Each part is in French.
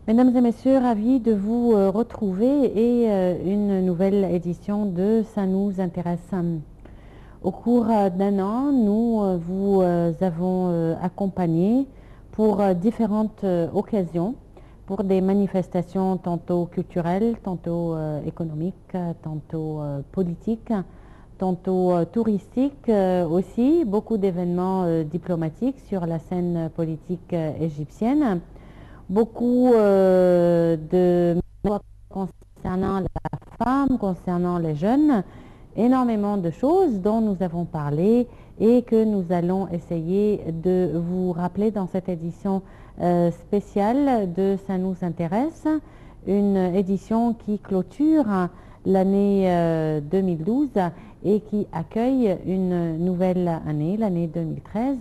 Mesdames et messieurs, ravis de vous retrouver et une nouvelle édition de Ça nous intéresse. Au cours d'un an, nous vous avons accompagné pour différentes occasions, pour des manifestations tantôt culturelles, tantôt économiques, tantôt politiques, tantôt touristiques aussi, beaucoup d'événements diplomatiques sur la scène politique égyptienne. Beaucoup de concernant la femme, concernant les jeunes, énormément de choses dont nous avons parlé et que nous allons essayer de vous rappeler dans cette édition spéciale de Ça nous intéresse, une édition qui clôture l'année 2012 et qui accueille une nouvelle année, l'année 2013,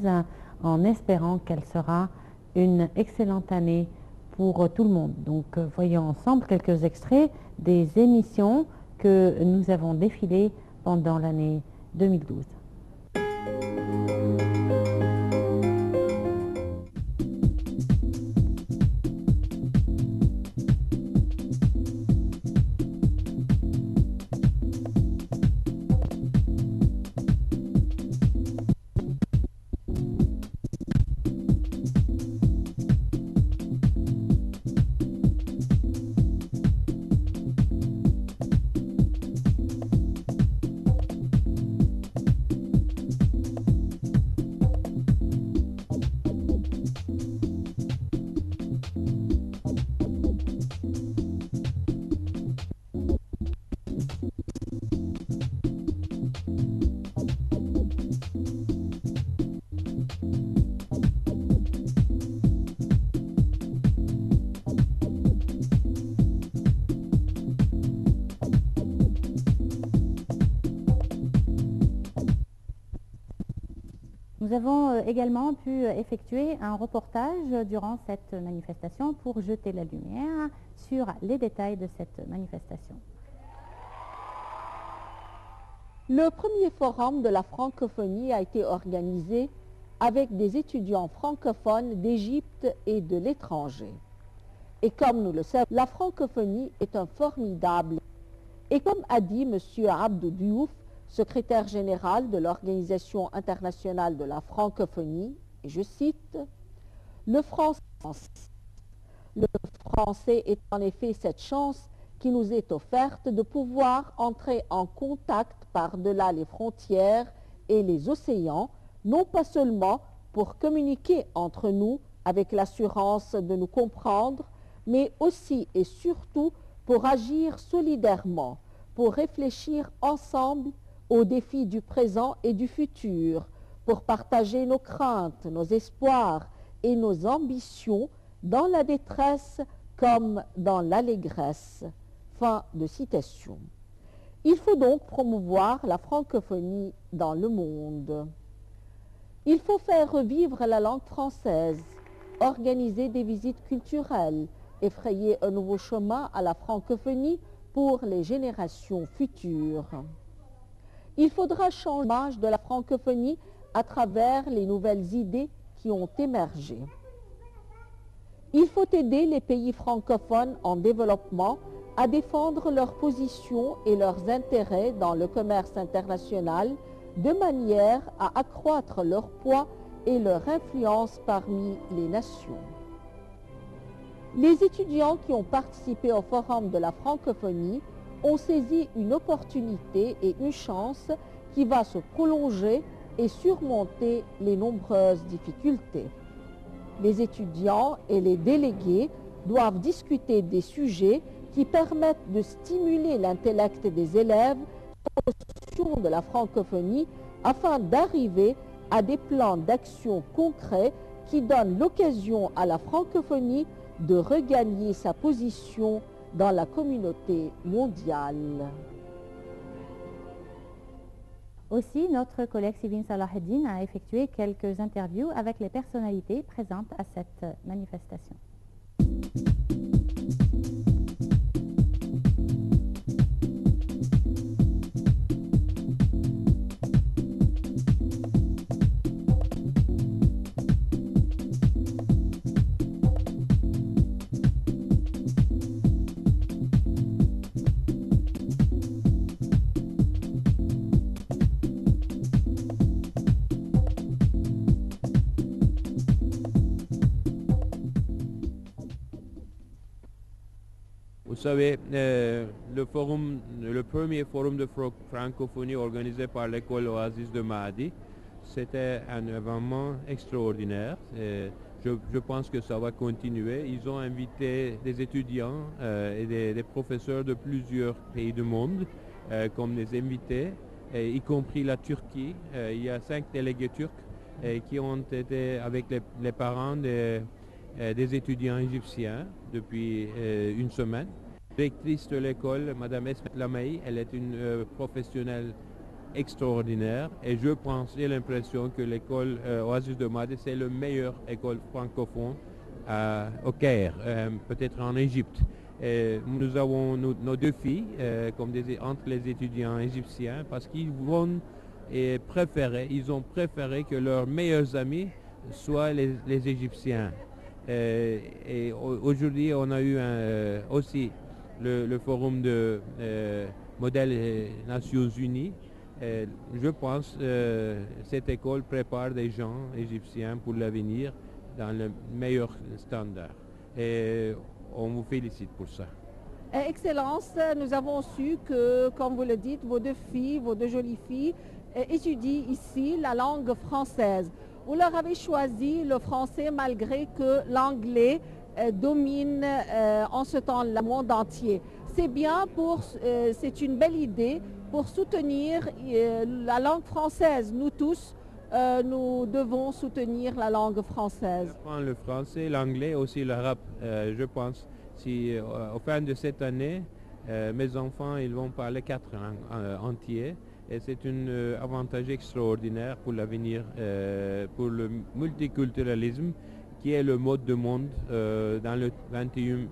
en espérant qu'elle sera une excellente année pour tout le monde. Donc, voyons ensemble quelques extraits des émissions que nous avons défilées pendant l'année 2012. Nous avons également pu effectuer un reportage durant cette manifestation pour jeter la lumière sur les détails de cette manifestation. Le premier forum de la francophonie a été organisé avec des étudiants francophones d'Égypte et de l'étranger. Et comme nous le savons, la francophonie est un formidable. Et comme a dit M. Abdou Diouf, secrétaire général de l'Organisation internationale de la francophonie, et je cite, le français est en effet cette chance qui nous est offerte de pouvoir entrer en contact par-delà les frontières et les océans, non pas seulement pour communiquer entre nous avec l'assurance de nous comprendre, mais aussi et surtout pour agir solidairement, pour réfléchir ensemble aux défis du présent et du futur, pour partager nos craintes, nos espoirs et nos ambitions dans la détresse comme dans l'allégresse. Fin de citation. Il faut donc promouvoir la francophonie dans le monde. Il faut faire revivre la langue française, organiser des visites culturelles, effrayer un nouveau chemin à la francophonie pour les générations futures. Il faudra changer l'image de la francophonie à travers les nouvelles idées qui ont émergé. Il faut aider les pays francophones en développement à défendre leurs positions et leurs intérêts dans le commerce international de manière à accroître leur poids et leur influence parmi les nations. Les étudiants qui ont participé au Forum de la francophonie ont saisi une opportunité et une chance qui va se prolonger et surmonter les nombreuses difficultés. Les étudiants et les délégués doivent discuter des sujets qui permettent de stimuler l'intellect des élèves sur de la francophonie afin d'arriver à des plans d'action concrets qui donnent l'occasion à la francophonie de regagner sa position dans la communauté mondiale. Aussi, notre collègue Sivin Salaheddine a effectué quelques interviews avec les personnalités présentes à cette manifestation. savez, le premier forum de francophonie organisé par l'école Oasis de Mahdi, c'était un événement extraordinaire. Je pense que ça va continuer. Ils ont invité des étudiants et des professeurs de plusieurs pays du monde comme des invités, y compris la Turquie. Il y a 5 délégués turcs qui ont été avec les parents des étudiants égyptiens depuis une semaine. La directrice de l'école, Madame Esmet Lamay, elle est une professionnelle extraordinaire et je pense, j'ai l'impression que l'école Oasis de Mahdi, c'est la meilleure école francophone au Caire, peut-être en Égypte. Nous avons nos 2 filles entre les étudiants égyptiens parce qu'ils vont ils ont préféré que leurs meilleurs amis soient les Égyptiens. Et aujourd'hui, on a eu aussi le forum de modèle des Nations Unies. Je pense que cette école prépare des gens égyptiens pour l'avenir dans le meilleur standard. Et on vous félicite pour ça. Excellence, nous avons su que, comme vous le dites, vos 2 filles, vos 2 jolies filles, étudient ici la langue française. Vous leur avez choisi le français malgré que l'anglais domine en ce temps le monde entier. C'est bien c'est une belle idée pour soutenir la langue française. Nous tous, nous devons soutenir la langue française. J'apprends le français, l'anglais, aussi l'arabe. Je pense si au fin de cette année, mes enfants ils vont parler 4 langues entières. Et c'est un avantage extraordinaire pour l'avenir, pour le multiculturalisme qui est le mode de monde dans le 21e.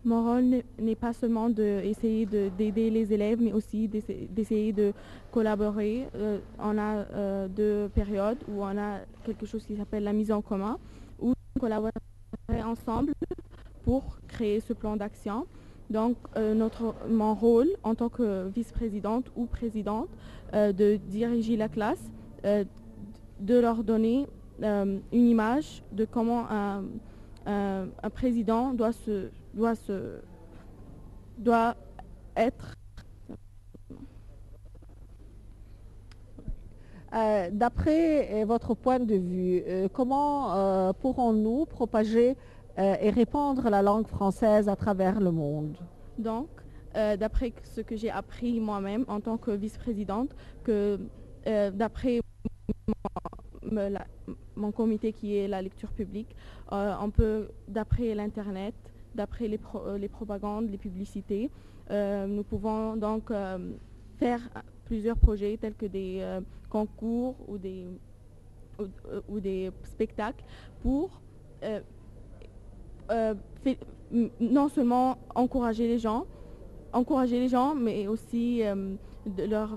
Mon rôle n'est pas seulement d'essayer d'aider les élèves, mais aussi d'essayer de collaborer. On a 2 périodes où on a quelque chose qui s'appelle la mise en commun, où on collabore ensemble pour créer ce plan d'action. Donc, mon rôle en tant que vice-présidente ou présidente, de diriger la classe, de leur donner une image de comment un président doit être. D'après votre point de vue, comment pourrons-nous propager et répandre la langue française à travers le monde? Donc, d'après ce que j'ai appris moi-même en tant que vice-présidente, que d'après mon comité qui est la lecture publique, on peut, d'après l'Internet, d'après les propagandes, les publicités, nous pouvons donc faire plusieurs projets tels que des concours ou des spectacles pour non seulement encourager les gens, encourager les gens, mais aussi de leur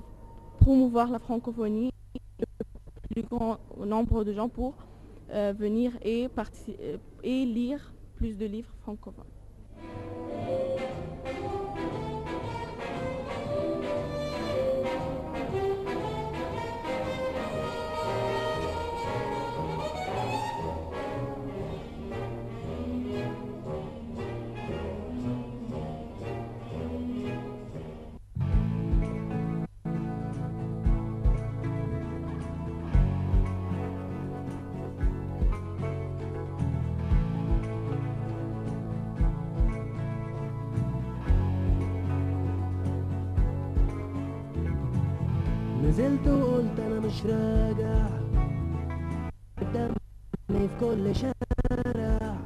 promouvoir la francophonie, le plus grand nombre de gens pour venir et lire plus de livres francophones. نزلت وقلت انا مش راجع، دمي في كل شارع،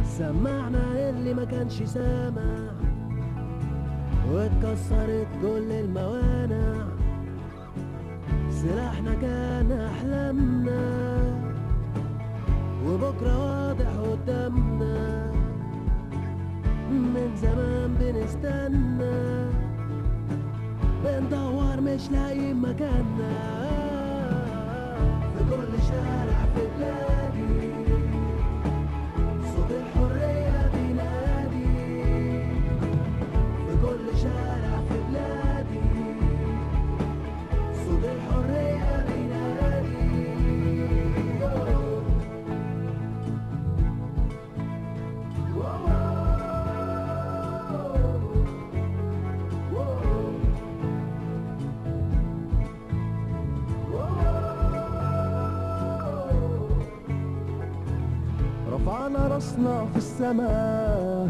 سمعنا اللي ما كانش سامع، واتكسرت كل الموانع، سلاحنا كان احلامنا، وبكره واضح قدامنا، من زمان بنستنى، بندور مش لاقيين مكاننا، في كل شارع في بلادي صوت الحرية بينادي، في كل شارع في بلادي صوت الحرية بينادي. رفعنا راسنا في السماء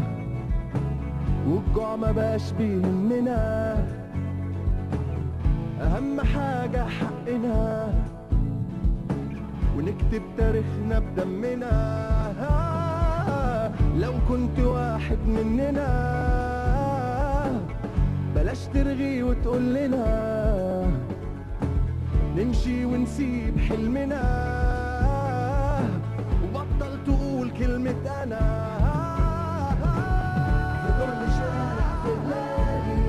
والجوع ما بقاش بيهمنا، اهم حاجة حقنا ونكتب تاريخنا بدمنا، لو كنت واحد مننا بلاش ترغي وتقول لنا نمشي ونسيب حلمنا، وبطل تقول كلمة أنا. في كل شارع في بلادي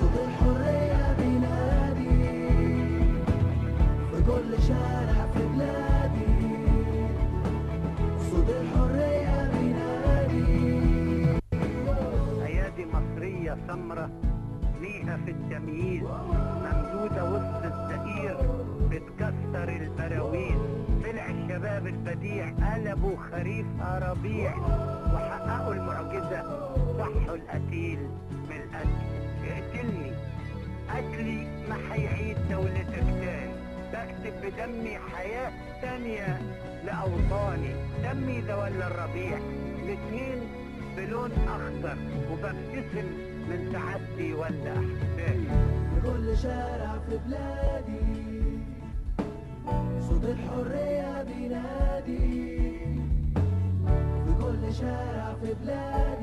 صوت الحرية بينادي، في كل شارع في بلادي صوت الحرية بينادي. أيادي مصرية سمرة ليها في التمييز، ممدودة وسط الزئير بتكسر البراويز، طلع الشباب البديع قلبوا خريفها ربيع، وحققوا المعجزة صحوا القتيل من القتل. اقتلني قتلي ما هيعيد دولتك تاني، بكتب بدمي حياة تانية لأوطاني، دمي ده ولا الربيع الاتنين بلون أخضر، وببتسم من سعادتي ولا أحساسي. في كل شارع في بلادي صوت الحرية بينادي، في كل شارع في بلادي